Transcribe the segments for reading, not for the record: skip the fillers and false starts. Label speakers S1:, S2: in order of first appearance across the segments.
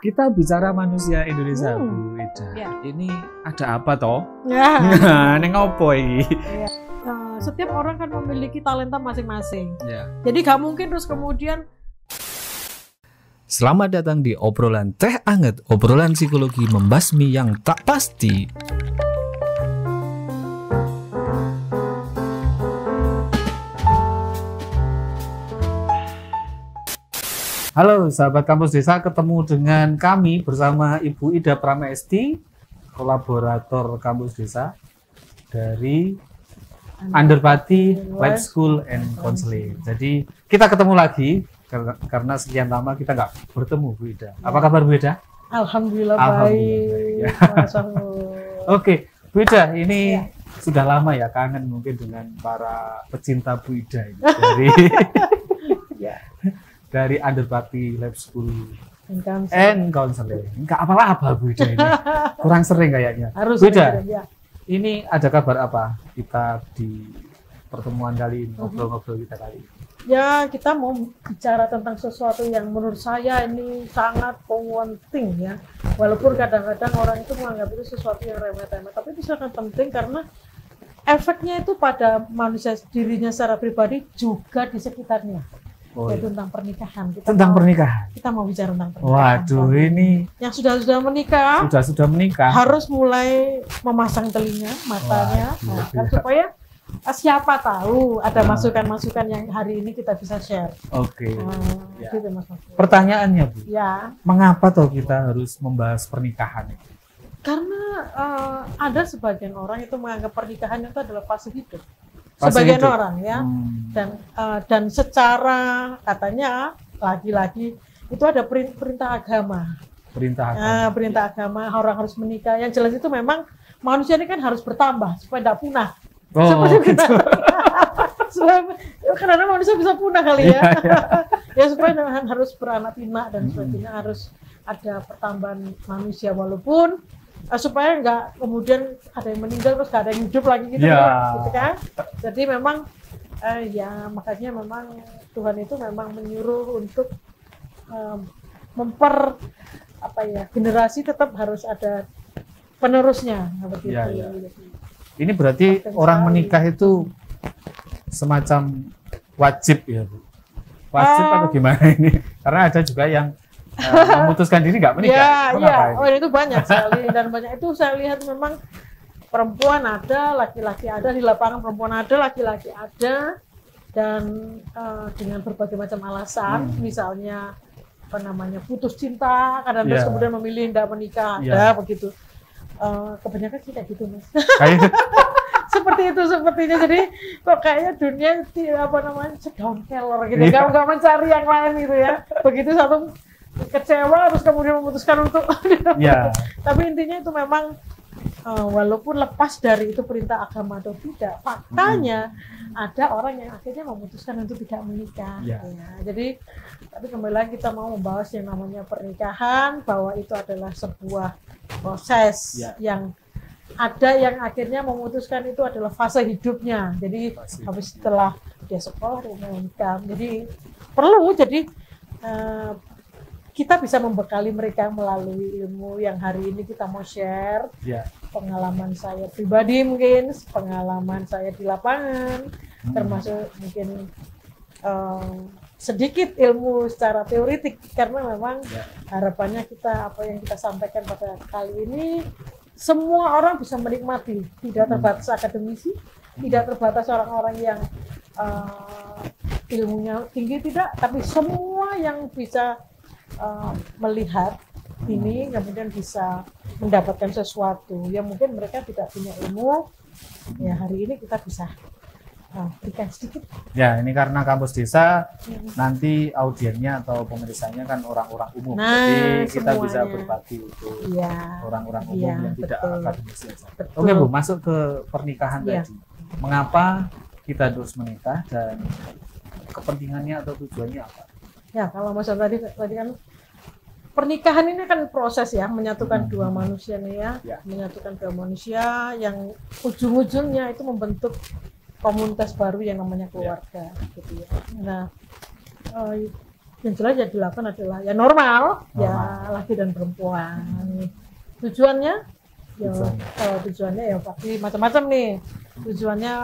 S1: Kita bicara manusia Indonesia, Bu Ida.
S2: Ya.
S1: Ini ada apa toh?
S2: Ya.
S1: Neng opo iki?
S2: Setiap orang kan memiliki talenta masing-masing.
S1: Ya.
S2: Jadi gak mungkin terus kemudian.
S1: Selamat datang di obrolan teh anget, obrolan psikologi membasmi yang tak pasti. Halo sahabat Kampus Desa, ketemu dengan kami bersama Ibu Ida Pramesti, kolaborator Kampus Desa dari Underpati Life School and Counseling. Jadi kita ketemu lagi karena sekian lama kita nggak bertemu, Bu Ida. Apa kabar Bu Ida?
S2: Alhamdulillah, baik.
S1: Ya. Oke, Bu Ida, ini sudah lama ya kangen mungkin dengan para pecinta Bu Ida ini dari dari Underpati Life School and Counseling. Enggak apa-apa Bu Ida ini. Kurang sering kayaknya.
S2: Harus
S1: Bu Ida,
S2: ya.
S1: ini ada kabar apa kita di pertemuan kali ini, ngobrol-ngobrol kita kali ini?
S2: Ya, kita mau bicara tentang sesuatu yang menurut saya ini sangat penting ya. Walaupun kadang-kadang orang itu menganggap itu sesuatu yang remeh-temeh, tapi itu sangat penting karena efeknya itu pada manusia dirinya secara pribadi juga di sekitarnya. Yaitu tentang pernikahan.
S1: Pernikahan.
S2: Kita mau bicara tentang pernikahan.
S1: Waduh, ini
S2: yang sudah menikah.
S1: Sudah menikah.
S2: Harus mulai memasang telinga, matanya, kan, supaya siapa tahu ada masukan-masukan yang hari ini kita bisa share.
S1: Oke.
S2: Gitu, Mas.
S1: Pertanyaannya, Bu.
S2: Ya.
S1: Mengapa toh kita harus membahas pernikahan ini?
S2: Karena ada sebagian orang itu menganggap pernikahan itu adalah fase hidup. Sebagian orang ya, dan secara katanya lagi-lagi itu ada perintah agama. Perintah agama orang harus menikah. Yang jelas itu memang manusia ini kan harus bertambah supaya tidak punah. Seperti gitu. Karena manusia bisa punah kali ya. Ya supaya harus beranak pinak dan sebagainya, harus ada pertambahan manusia walaupun supaya nggak kemudian ada yang meninggal terus nggak ada yang hidup lagi gitu, gitu kan. Jadi memang ya makanya memang Tuhan itu memang menyuruh untuk generasi tetap harus ada penerusnya begitu.
S1: Ya. Ini berarti orang menikah itu semacam wajib ya, Bu? Wajib atau gimana ini? Karena ada juga yang memutuskan diri nggak menikah.
S2: Iya. Itu banyak sekali dan banyak itu saya lihat memang perempuan ada, laki-laki ada di lapangan, perempuan ada, laki-laki ada, dan dengan berbagai macam alasan, misalnya putus cinta, kadang terus kemudian memilih tidak menikah, ada begitu. Kebanyakan sih kayak gitu, Mas. Seperti itu sepertinya, jadi kok kayaknya dunia sedown keller gitu, nggak mencari yang lain gitu ya. Begitu satu kecewa terus kemudian memutuskan untuk tapi intinya itu memang walaupun lepas dari itu perintah agama atau tidak, faktanya ada orang yang akhirnya memutuskan untuk tidak menikah. Ya. Jadi tapi kembali lagi kita mau membahas yang namanya pernikahan, bahwa itu adalah sebuah proses yang ada yang akhirnya memutuskan itu adalah fase hidupnya. Jadi habis setelah dia sekolah dia menikah. Jadi perlu kita bisa membekali mereka melalui ilmu yang hari ini kita mau share. Pengalaman saya pribadi mungkin, pengalaman saya di lapangan, termasuk mungkin sedikit ilmu secara teoritik, karena memang harapannya apa yang kita sampaikan pada kali ini semua orang bisa menikmati, tidak terbatas akademisi, tidak terbatas orang-orang yang ilmunya tinggi, tidak, tapi semua yang bisa melihat ini kemudian bisa mendapatkan sesuatu yang mungkin mereka tidak punya ilmu. Ya hari ini kita bisa berikan sedikit. Ya ini karena Kampus Desa nanti audiennya atau pemirsanya kan orang-orang umum, jadi kita semuanya bisa berbagi untuk orang-orang umum yang tidak akademisi saja. Oke Bu, masuk ke pernikahan tadi. Mengapa kita terus menikah dan kepentingannya atau tujuannya apa? Ya kalau Mas tadi kan pernikahan ini kan proses ya, menyatukan dua manusia nih menyatukan dua manusia yang ujung-ujungnya itu membentuk komunitas baru yang namanya keluarga gitu ya. Nah Yang jelas yang dilakukan adalah ya normal, ya laki dan perempuan. Tujuannya, ya tujuannya ya pasti macam-macam nih. Tujuannya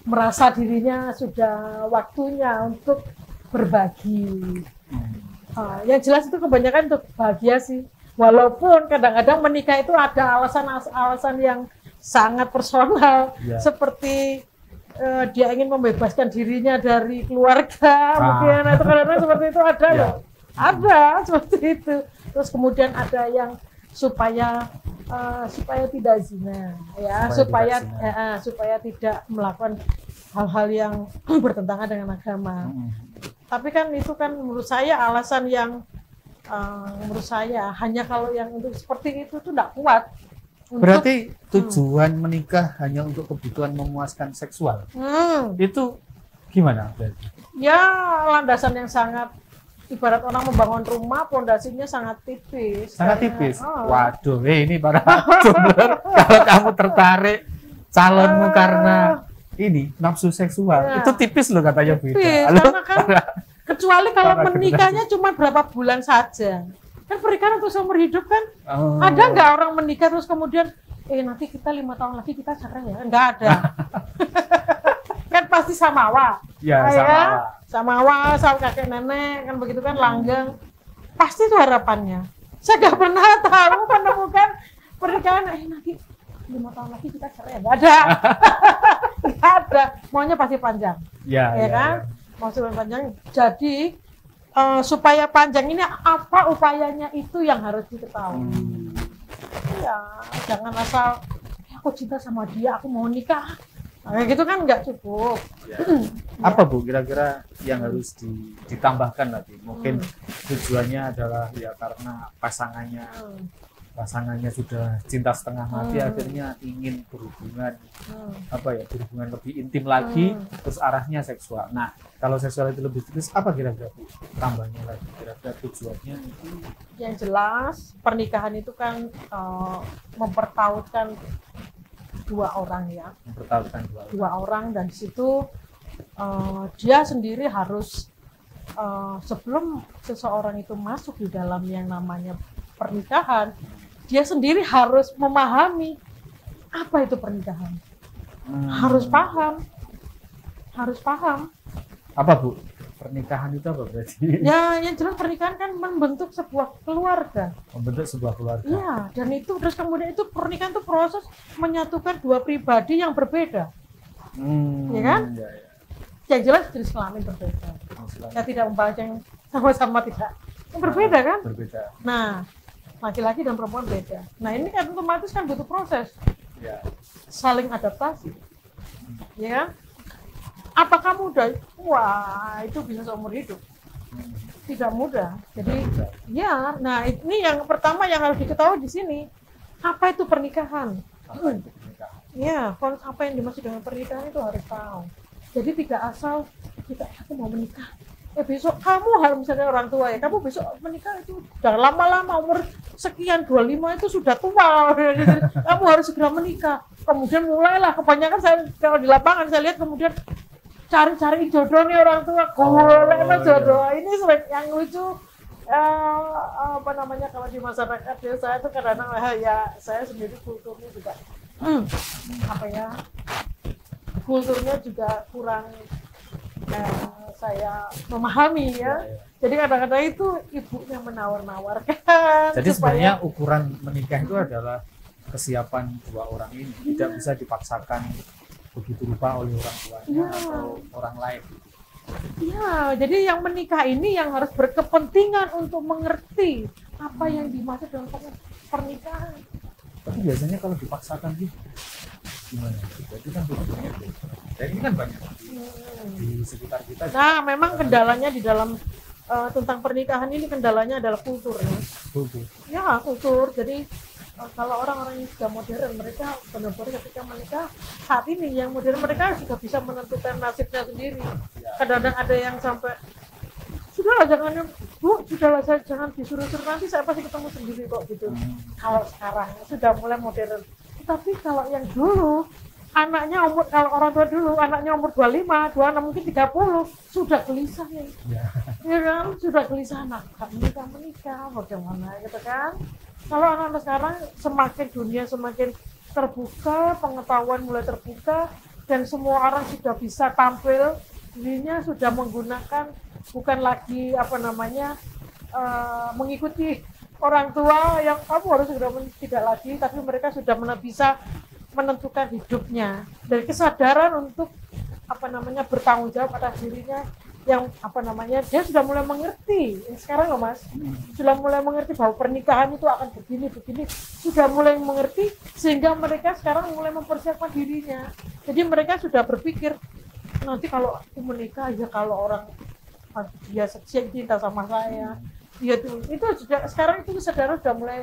S2: merasa dirinya sudah waktunya untuk berbagi. Yang jelas itu kebanyakan untuk bahagia sih. Walaupun kadang-kadang menikah itu ada alasan-alasan yang sangat personal, seperti dia ingin membebaskan dirinya dari keluarga, mungkin itu kadang-kadang seperti itu ada loh, ada seperti itu. Terus kemudian ada yang supaya tidak zina, ya supaya tidak melakukan hal-hal yang bertentangan dengan agama. Tapi kan itu kan menurut saya alasan yang menurut saya hanya kalau yang untuk seperti itu tuh tidak kuat.
S1: Berarti tujuan menikah hanya untuk kebutuhan memuaskan seksual. Itu gimana berarti? Ya
S2: landasan yang sangat, ibarat orang membangun rumah, pondasinya sangat tipis.
S1: Sangat tipis. Waduh, ini para jomblo, kalau kamu tertarik calonmu karena ini nafsu seksual, itu tipis loh katanya beda.
S2: Karena kan kecuali kalau menikahnya cuma berapa bulan saja. Kan pernikahan untuk seumur hidup kan. Ada nggak orang menikah terus kemudian nanti kita 5 tahun lagi kita cerai ya? Nggak ada. Kan pasti samawa.
S1: Ya,
S2: samawa sama kakek nenek kan begitu kan, langgeng. Pasti itu harapannya. Saya nggak pernah tahu menemukan pernikahan nanti 5 tahun lagi kita cerai. Nggak ada. Nggak ada. Maunya pasti panjang. Ya kan? Mau panjang. Jadi supaya panjang ini apa upayanya itu yang harus diketahui. Ya, jangan asal aku cinta sama dia, aku mau nikah. Kayak gitu kan nggak cukup.
S1: Apa Bu kira-kira yang harus ditambahkan lagi? Mungkin tujuannya adalah ya karena pasangannya sudah cinta setengah mati, akhirnya ingin berhubungan berhubungan lebih intim lagi, terus arahnya seksual. Nah, kalau seksual itu lebih tipis, apa kira-kira Bu tambahnya lagi? Kira-kira tujuannya itu?
S2: Yang jelas pernikahan itu kan mempertautkan dua orang ya.
S1: Mempertautkan
S2: dua orang dan di situ dia sendiri harus sebelum seseorang itu masuk di dalam yang namanya pernikahan, dia sendiri harus memahami apa itu pernikahan. Harus paham.
S1: Apa Bu? Pernikahan itu apa berarti?
S2: Ya, yang jelas pernikahan kan membentuk sebuah keluarga.
S1: Membentuk sebuah keluarga.
S2: Iya, dan itu terus kemudian itu pernikahan itu proses menyatukan dua pribadi yang berbeda. Ya kan?
S1: Ya.
S2: Yang jelas jenis kelamin berbeda. Saya tidak membahas yang sama-sama tidak. Yang berbeda kan?
S1: Berbeda.
S2: Nah, laki-laki dan perempuan beda. Nah, ini kan otomatis kan butuh proses.
S1: Ya.
S2: Saling adaptasi. Ya. Apakah mudah? Wah, itu bisa seumur hidup. Tidak mudah. Jadi, ya, nah ini yang pertama yang harus diketahui di sini. Apa itu pernikahan? Ya, apa yang dimaksud dengan pernikahan itu harus tahu. Jadi tidak asal aku mau menikah. Besok kamu harus, misalnya orang tua ya, kamu besok menikah itu udah lama-lama, umur sekian 25 itu sudah tua. Kamu harus segera menikah. Kemudian mulailah kebanyakan saya kalau di lapangan saya lihat kemudian cari jodoh nih orang tua, golek jodoh. Ini sering yang lucu apa namanya kalau di masyarakat desa itu kadang-kadang ya saya sendiri kulturnya juga kulturnya juga kurang saya memahami ya. Jadi kadang-kadang itu ibunya menawar-nawarkan.
S1: Jadi sebenarnya ukuran menikah itu adalah kesiapan dua orang ini, tidak bisa dipaksakan begitu rupa oleh orang tuanya atau orang lain.
S2: Ya, jadi yang menikah ini yang harus berkepentingan untuk mengerti apa yang dimaksud dengan pernikahan.
S1: Tapi biasanya kalau dipaksakan gitu, gimana? Jadi kan hubungannya dan ini kan banyak di sekitar kita.
S2: Nah, memang kendalanya di dalam tentang pernikahan ini kendalanya adalah kultur ya.
S1: Kultur. Ya,
S2: kultur. Jadi kalau orang-orang yang sudah modern, mereka benar-benar ketika menikah saat ini yang modern mereka sudah bisa menentukan nasibnya sendiri. Kadang-kadang ada yang sampai sudahlah jangan disuruh-suruh, nanti saya pasti ketemu sendiri kok gitu. Kalau sekarang sudah mulai modern. Tapi kalau yang dulu anaknya kalau orang tua dulu anaknya umur 25, 26 mungkin 30 sudah gelisah nih. Ya kan, sudah gelisah anak menikah bagaimana gitu kan. Kalau anak-anak sekarang semakin dunia semakin terbuka, pengetahuan mulai terbuka dan semua orang sudah bisa tampil dirinya, sudah menggunakan bukan lagi mengikuti orang tua yang kamu harus sudah tidak lagi, tapi mereka sudah bisa menentukan hidupnya dari kesadaran untuk bertanggung jawab atas dirinya yang dia sudah mulai mengerti sekarang loh Mas, sudah mulai mengerti bahwa pernikahan itu akan begini sudah mulai mengerti sehingga mereka sekarang mulai mempersiapkan dirinya. Jadi mereka sudah berpikir nanti kalau aku menikah ya kalau orang dia cinta sama saya itu sudah sekarang itu kesadaran sudah mulai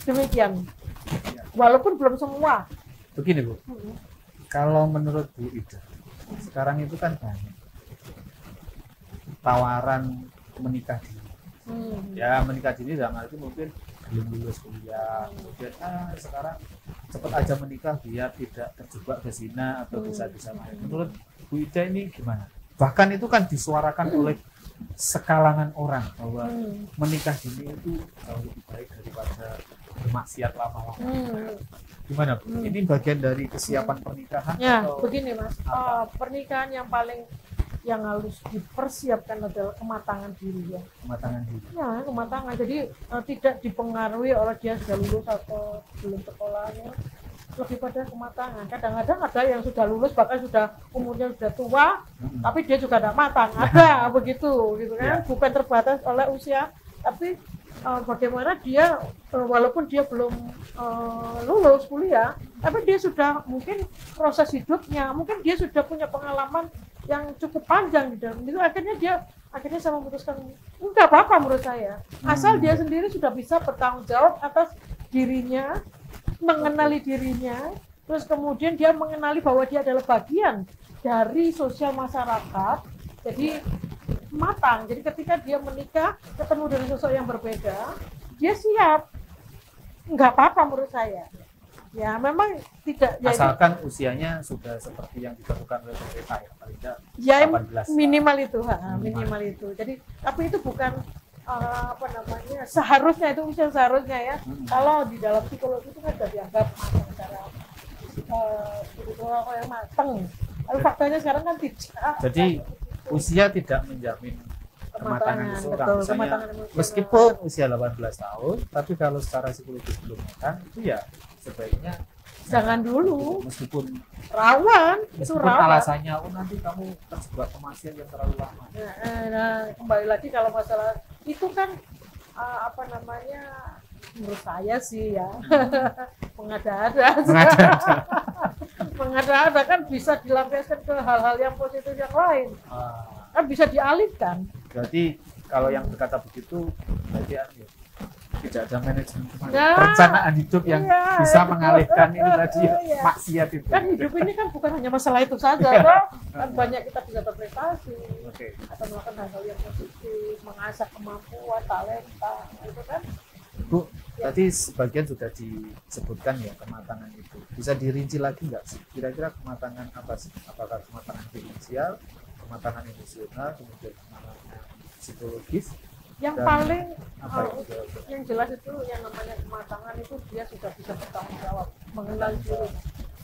S2: demikian walaupun belum semua.
S1: Begini Bu, kalau menurut Bu Ida sekarang itu kan banyak tawaran menikah dini. Ya menikah dini dalam arti mungkin belum lulus kuliah, kemudian sekarang cepat aja menikah biar tidak terjebak ke zina atau bisa main. Menurut Bu Ida ini gimana? Bahkan itu kan disuarakan oleh sekalangan orang bahwa menikah dini itu jauh lebih baik daripada bermaksiat lama-lama. Gimana Bu? Ini bagian dari kesiapan pernikahan?
S2: Ya,
S1: atau
S2: begini Mas. Pernikahan yang harus dipersiapkan adalah kematangan diri ya.
S1: Kematangan diri.
S2: Ya, kematangan. Jadi tidak dipengaruhi oleh dia sudah lulus atau belum sekolahnya. Lebih pada kematangan. Kadang-kadang ada yang sudah lulus bahkan sudah umurnya sudah tua, tapi dia juga tidak matang. Ada begitu, gitu kan? Bukan terbatas oleh usia, tapi bagaimana dia walaupun dia belum lulus kuliah, tapi dia sudah mungkin proses hidupnya, mungkin dia sudah punya pengalaman yang cukup panjang di dalam itu. Akhirnya saya memutuskan enggak apa-apa menurut saya, asal dia sendiri sudah bisa bertanggung jawab atas dirinya, mengenali dirinya, terus kemudian dia mengenali bahwa dia adalah bagian dari sosial masyarakat. Jadi matang. Jadi ketika dia menikah ketemu dengan sosok yang berbeda, dia siap. Enggak apa-apa menurut saya. Ya memang tidak.
S1: Asalkan usianya sudah seperti yang ditentukan oleh pemerintah ya, paling tidak
S2: ya
S1: 18.
S2: Minimal itu, minimal itu. Jadi tapi itu bukan seharusnya itu usia seharusnya ya. Kalau di dalam psikologi itu kan sudah dianggap secara spiritual yang matang. Tapi faktanya sekarang kan tidak.
S1: Jadi usia tidak menjamin kematangan seseorang. Misalnya, meskipun usia 18 tahun, tapi kalau secara psikologis belum matang, itu ya sebaiknya
S2: jangan dulu.
S1: Meskipun
S2: rawan, itu rawan.
S1: Alasannya, nanti kamu terjebak kemaksiatan yang terlalu lama.
S2: Nah, kembali lagi kalau masalah itu kan menurut saya sih ya mengada-ada. Mengada-ada kan bisa dilampiaskan ke hal-hal yang positif yang lain. Kan bisa dialihkan.
S1: Berarti kalau yang berkata begitu berarti tidak ada manajemen perencanaan hidup yang bisa mengalihkan ini tadi maksiat itu.
S2: Kan hidup ini kan bukan hanya masalah itu saja, toh. Kan banyak kita bisa berprestasi atau melakukan hal-hal yang positif, mengasah kemampuan, talenta, itu kan.
S1: Bu, tadi sebagian sudah disebutkan ya kematangan itu. Bisa dirinci lagi nggak sih? Kira-kira kematangan apa sih? Apakah kematangan finansial, kematangan emosional, kemudian kematangan psikologis?
S2: Yang paling yang jelas itu yang namanya kematangan itu dia sudah bisa bertanggung jawab, mengenal diri,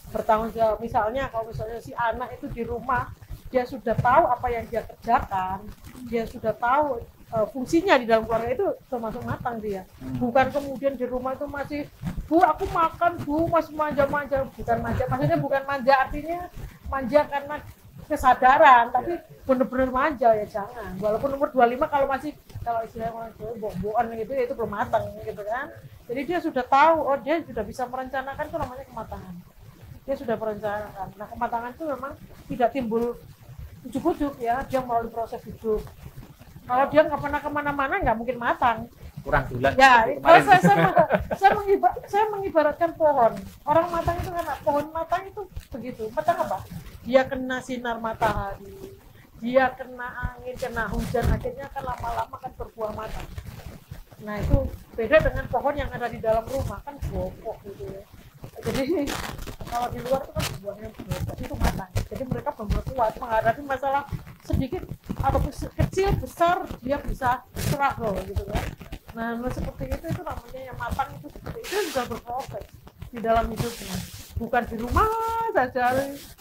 S2: bertanggung jawab. Misalnya kalau si anak itu di rumah dia sudah tahu apa yang dia kerjakan, dia sudah tahu fungsinya di dalam keluarga, itu termasuk matang dia. Bukan kemudian di rumah itu masih Bu aku makan Bu masih manja-manja, bukan manja, maksudnya bukan manja artinya manja karena kesadaran, tapi benar-benar manja ya jangan. Walaupun umur 25 kalau istilahnya orang Jawa bohong gitu ya itu belum matang gitu kan. Jadi dia sudah tahu, dia sudah bisa merencanakan, itu namanya kematangan. Dia sudah merencanakan. Nah kematangan itu memang tidak timbul ujuk-ujuk ya, dia melalui proses hidup. Kalau dia nggak pernah kemana-mana nggak mungkin matang.
S1: Kurang bulan.
S2: Ya, saya mengibaratkan pohon. Orang matang itu karena pohon matang itu begitu. Matang apa? Dia kena sinar matahari, dia kena angin, kena hujan, akhirnya kan lama-lama kan berbuah matang. Nah itu beda dengan pohon yang ada di dalam rumah kan bokok gitu ya. Jadi Kalau di luar itu kan hubungannya berubah, itu matang. Jadi mereka benar-benar kuat menghadapi masalah sedikit atau kecil besar dia bisa struggle gitu kan. Nah seperti itu namanya yang matang itu seperti itu juga berproses di dalam hidupnya. Bukan di rumah saja,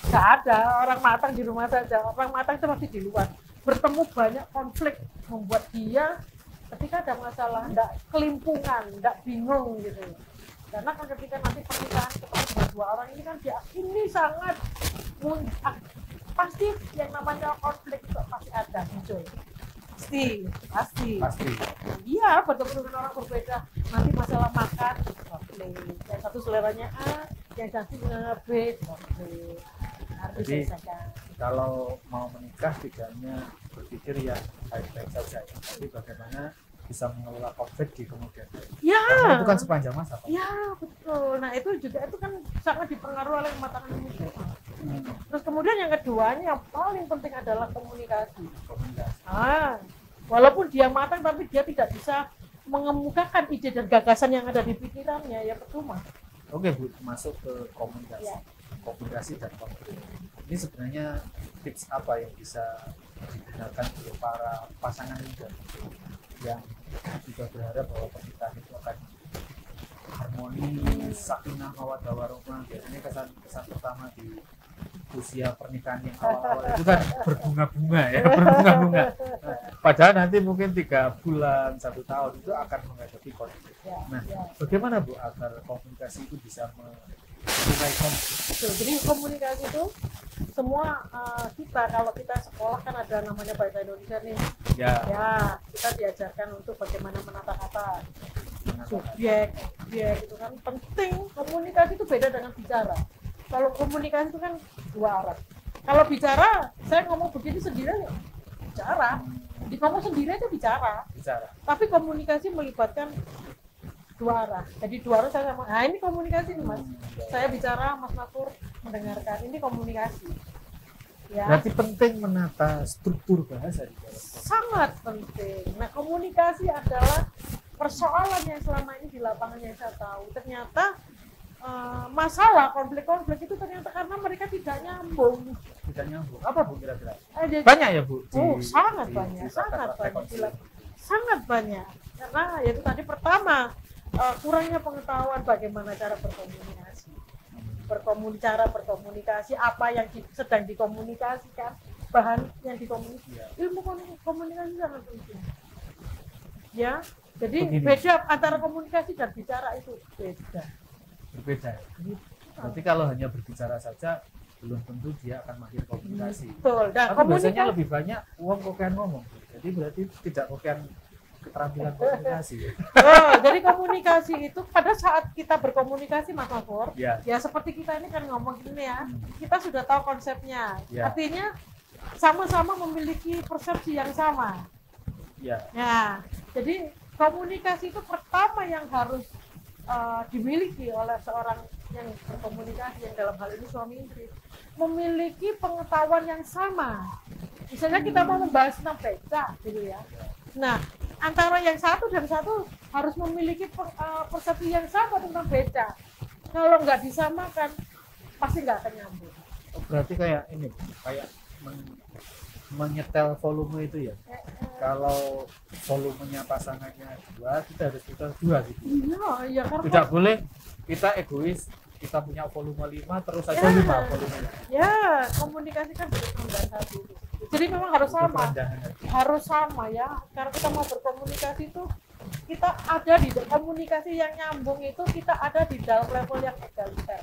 S2: nggak ada orang matang di rumah saja. Orang matang itu masih di luar. Bertemu banyak konflik membuat dia ketika ada masalah nggak kelimpungan, nggak bingung gitu. Karena kan ketika nanti pernikahan ketemu dua orang ini kan dia ini sangat pasti yang namanya konflik itu pasti ada muncul. Pasti. Iya, bertemu dengan orang berbeda. Nanti masalah makan konflik. Yang satu seleranya A, yang satu B konflik.
S1: Jadi kalau mau menikah tidak hanya berpikir ya baik-baik saja ya, tapi bagaimana bisa mengelola konflik di kemudian hari.
S2: Ya.
S1: Karena itu kan sepanjang masa. Pak.
S2: Ya betul. Nah itu juga itu kan sangat dipengaruhi oleh kematangan ini. Terus kemudian yang keduanya yang paling penting adalah komunikasi. Walaupun dia matang tapi dia tidak bisa mengemukakan ide dan gagasan yang ada di pikirannya ya percuma.
S1: Oke Bu, masuk ke komunikasi.
S2: Ya.
S1: Komunikasi dan konflik. Ini sebenarnya tips apa yang bisa digunakan oleh para pasangan muda yang juga berharap bahwa pernikahan itu akan harmoni, sakinah, mawaddah warahmah. Biasanya kesan pertama di usia pernikahan yang awal-awal itu kan berbunga-bunga ya, berbunga-bunga. Nah, padahal nanti mungkin 3 bulan, 1 tahun itu akan menghadapi konflik. Nah, bagaimana Bu agar komunikasi itu bisa mengurai konflik?
S2: Jadi komunikasi itu semua kita kalau kita sekolah kan ada namanya bahasa Indonesia nih. Ya, kita diajarkan untuk bagaimana menata kata. Subjek itu kan penting. Komunikasi itu beda dengan bicara. Kalau komunikasi itu kan 2 arah. Kalau bicara, saya ngomong begini sendiri ya bicara. Di ngomong sendiri itu bicara. Tapi komunikasi melibatkan 2 arah. Jadi 2 arah saya sama. Nah ini komunikasi nih Mas. Saya bicara, Mas Nakur mendengarkan. Ini komunikasi. Ya.
S1: Berarti penting menata struktur bahasa di dalam.
S2: Sangat penting. Nah komunikasi adalah persoalan yang selama ini di lapangan yang saya tahu. Ternyata masalah konflik-konflik itu ternyata karena mereka tidak nyambung.
S1: Apa Bu kira-kira? Banyak ya Bu?
S2: Sangat banyak. Sangat banyak. Karena itu tadi pertama kurangnya pengetahuan bagaimana cara berkomunikasi. Cara berkomunikasi apa yang sedang dikomunikasikan, bahan yang dikomunikasikan. Ilmu komunikasi sangat penting. Ya, jadi beda antara komunikasi dan bicara itu
S1: berbeda ya? Berarti kalau hanya berbicara saja belum tentu dia akan mahir komunikasi.
S2: Betul. Dan
S1: tapi biasanya lebih banyak uang kokean ngomong. Jadi berarti tidak kokean keterampilan komunikasi.
S2: Jadi komunikasi itu pada saat kita berkomunikasi Mas Mafur, ya seperti kita ini kan ngomong gini ya, kita sudah tahu konsepnya. Artinya sama-sama memiliki persepsi yang sama. Ya, jadi komunikasi itu pertama yang harus dimiliki oleh seorang yang berkomunikasi, yang dalam hal ini suami istri, memiliki pengetahuan yang sama. Misalnya kita mau membahas tentang beca gitu ya. Nah, antara yang satu dan satu harus memiliki persepsi yang sama tentang beca. Kalau nggak disamakan, pasti nggak akan nyambung.
S1: Berarti kayak ini, kayak menyetel volume itu ya. Kalau volumenya pasangannya 2, kita harus putar 2 gitu.
S2: Iya, karena
S1: tidak boleh kita egois, kita punya volume 5 terus saja 5 volumenya.
S2: Ya, komunikasi kan harus satu. Jadi memang harus sama. Harus sama ya. Karena kita mau berkomunikasi itu kita ada di komunikasi yang nyambung itu kita ada di dalam level yang egaliter.